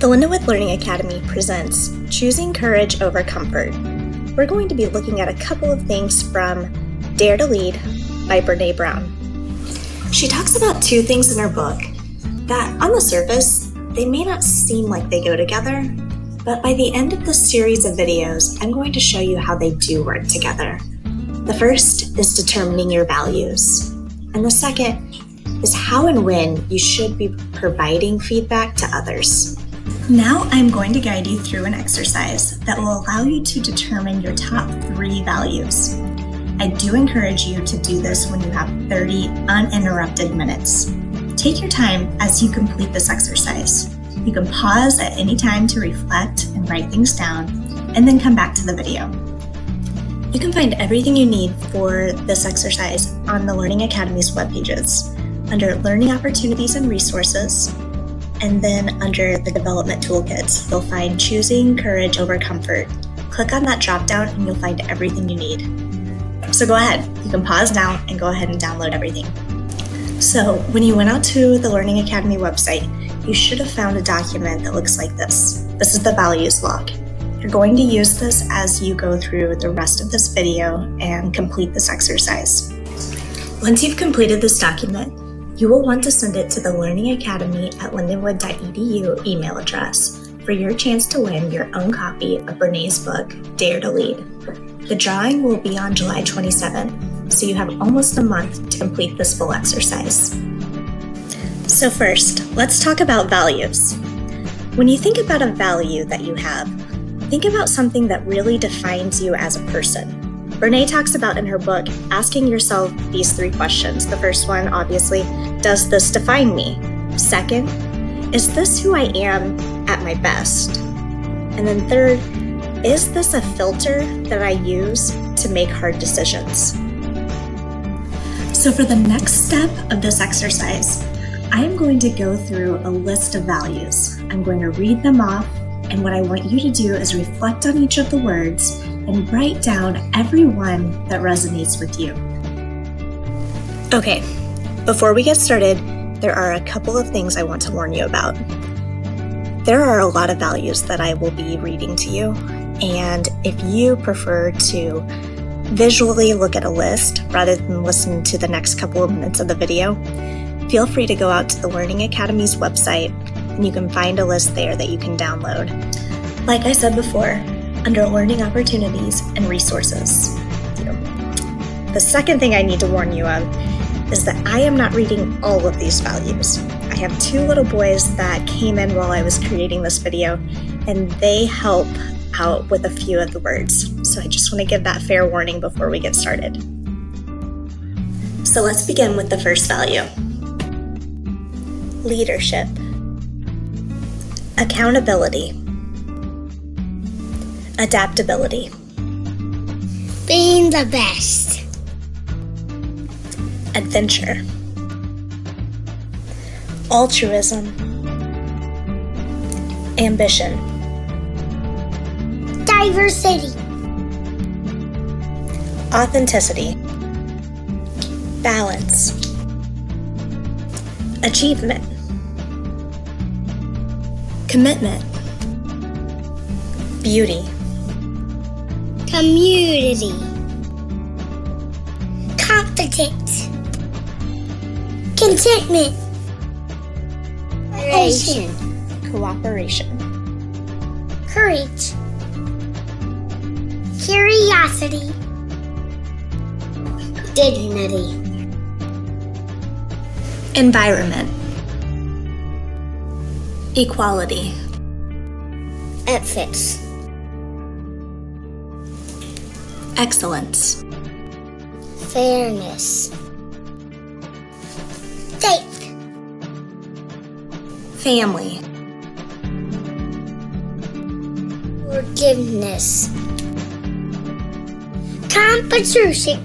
The Lindenwood Learning Academy presents Choosing Courage Over Comfort. We're going to be looking at a couple of things from Dare to Lead by Brené Brown. She talks about two things in her book that, on the surface, they may not seem like they go together, but by the end of this series of videos, I'm going to show you how they do work together. The first is determining your values, and the second is how and when you should be providing feedback to others. Now I'm going to guide you through an exercise that will allow you to determine your top 3 values. I do encourage you to do this when you have 30 uninterrupted minutes. Take your time as you complete this exercise. You can pause at any time to reflect and write things down, and then come back to the video. You can find everything you need for this exercise on the Learning Academy's web pages under Learning Opportunities and Resources, and then under the Development Toolkits, you'll find Choosing Courage Over Comfort. Click on that drop-down and you'll find everything you need. So go ahead, you can pause now and go ahead and download everything. So when you went out to the Learning Academy website, you should have found a document that looks like this. This is the values log. You're going to use this as you go through the rest of this video and complete this exercise. Once you've completed this document, you will want to send it to the learningacademy@lindenwood.edu email address for your chance to win your own copy of Brené's book, Dare to Lead. The drawing will be on July 27th, so you have almost a month to complete this full exercise. So first, let's talk about values. When you think about a value that you have, think about something that really defines you as a person. Brené talks about in her book asking yourself these 3 questions. The first one, obviously, does this define me? Second, is this who I am at my best? And then third, is this a filter that I use to make hard decisions? So for the next step of this exercise, I am going to go through a list of values. I'm going to read them off, and what I want you to do is reflect on each of the words and write down every one that resonates with you. Okay, before we get started, there are a couple of things I want to warn you about. There are a lot of values that I will be reading to you, and if you prefer to visually look at a list rather than listen to the next couple of minutes of the video, feel free to go out to the Learning Academy's website and you can find a list there that you can download. Like I said before, under Learning Opportunities and Resources. The second thing I need to warn you of is that I am not reading all of these values. I have 2 little boys that came in while I was creating this video, and they help out with a few of the words. So I just want to give that fair warning before we get started. So let's begin with the first value. Leadership. Accountability. Adaptability. Being the best. Adventure. Altruism. Ambition. Diversity. Authenticity. Balance. Achievement. Commitment. Beauty. Community. Competence. Contentment. Cooperation. Courage. Curiosity. Dignity. Environment. Equality. Ethics. Excellence. Fairness. Faith. Family. Forgiveness. Competition.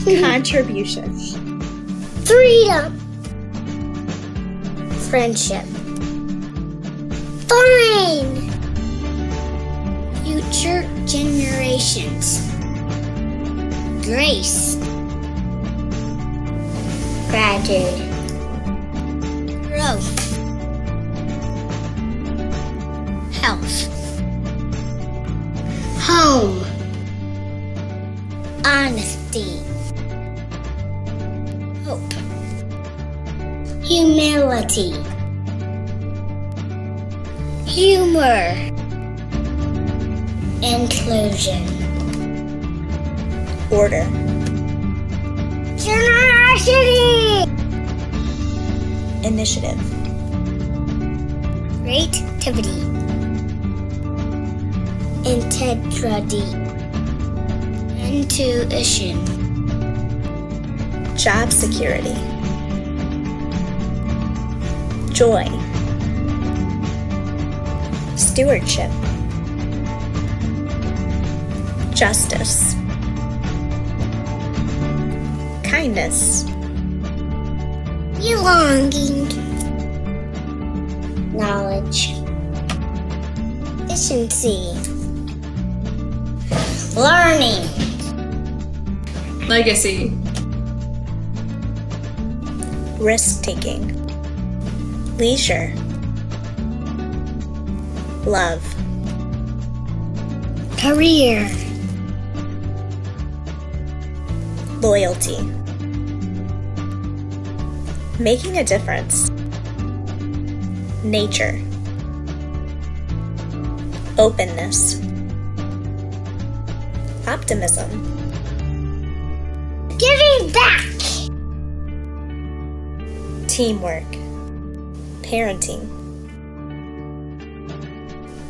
Contribution. Freedom. Friendship. Fine. Future generations. Grace. Gratitude. Growth. Health. Home. Honesty. Hope. Humility. Humor. Inclusion. Order. Generosity. Initiative. Creativity. Integrity. Intuition. Job security. Joy. Stewardship. Justice. Kindness. Belonging. Knowledge. Efficiency. Learning. Legacy. Risk-taking. Leisure. Love. Career. Loyalty. Making a difference. Nature. Openness. Optimism. Giving back. Teamwork. Parenting.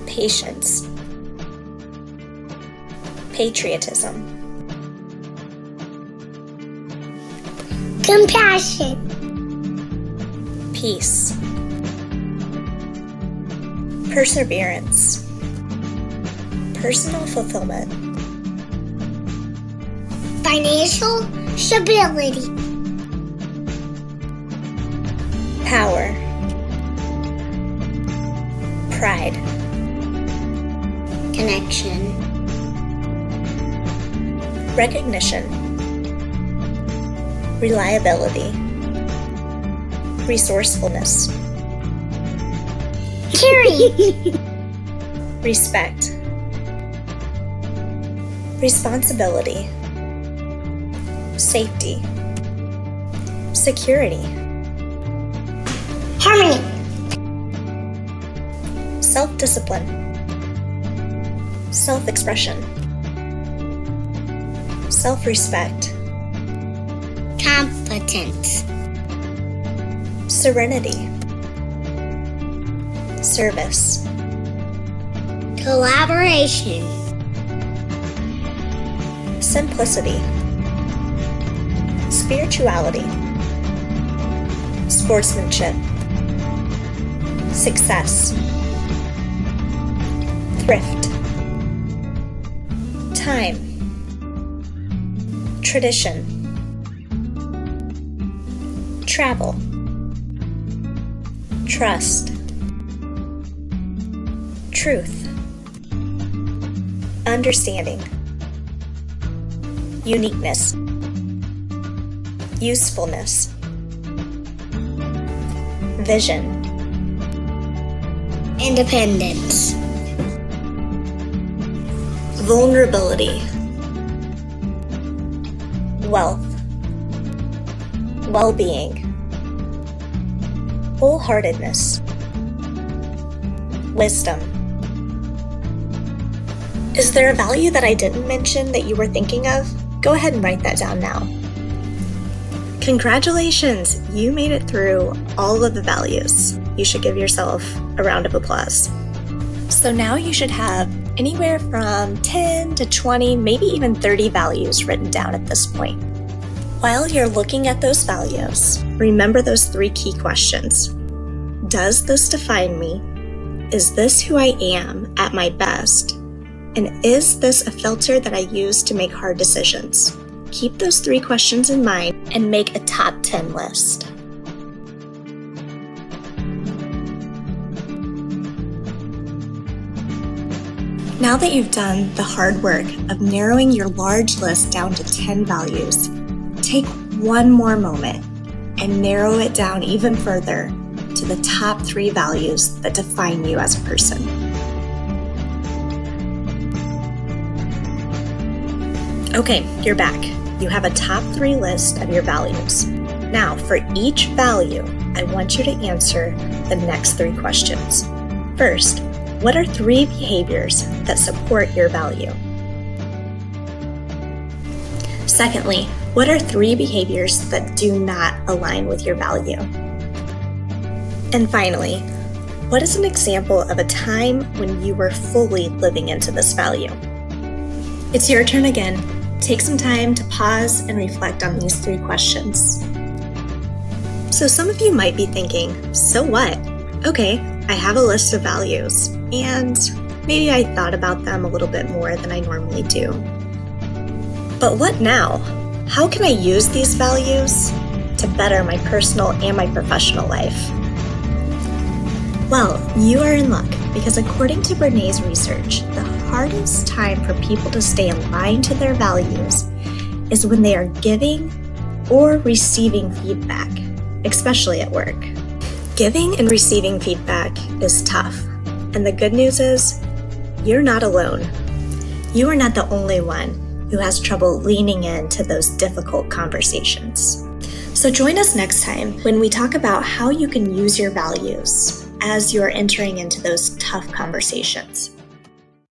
Patience. Patriotism. Compassion. Peace. Perseverance. Personal fulfillment. Financial stability. Power. Pride. Connection. Recognition. Reliability. Resourcefulness. Caring. Respect. Responsibility. Safety. Security. Harmony. Self-discipline. Self-expression. Self-respect. Competence. Serenity. Service. Collaboration. Simplicity. Spirituality. Sportsmanship. Success. Thrift. Time. Tradition. Travel. Trust. Truth. Understanding. Uniqueness. Usefulness. Vision. Independence. Vulnerability. Wealth. Well-being. Wholeheartedness. Wisdom. Is there a value that I didn't mention that you were thinking of? Go ahead and write that down now. Congratulations! You made it through all of the values. You should give yourself a round of applause. So now you should have anywhere from 10 to 20, maybe even 30 values written down at this point. While you're looking at those values, remember those 3 key questions. Does this define me? Is this who I am at my best? And is this a filter that I use to make hard decisions? Keep those 3 questions in mind and make a top 10 list. Now that you've done the hard work of narrowing your large list down to 10 values, take one more moment and narrow it down even further to the top 3 values that define you as a person. Okay, you're back. You have a top 3 list of your values. Now, for each value, I want you to answer the next 3 questions. First, what are 3 behaviors that support your value? Secondly, what are 3 behaviors that do not align with your value? And finally, what is an example of a time when you were fully living into this value? It's your turn again. Take some time to pause and reflect on these 3 questions. So some of you might be thinking, so what? Okay, I have a list of values, and maybe I thought about them a little bit more than I normally do. But what now? How can I use these values to better my personal and my professional life? Well, you are in luck because according to Brené's research, the hardest time for people to stay aligned to their values is when they are giving or receiving feedback, especially at work. Giving and receiving feedback is tough, and the good news is you're not alone. You are not the only one who has trouble leaning into those difficult conversations. So join us next time when we talk about how you can use your values as you are entering into those tough conversations.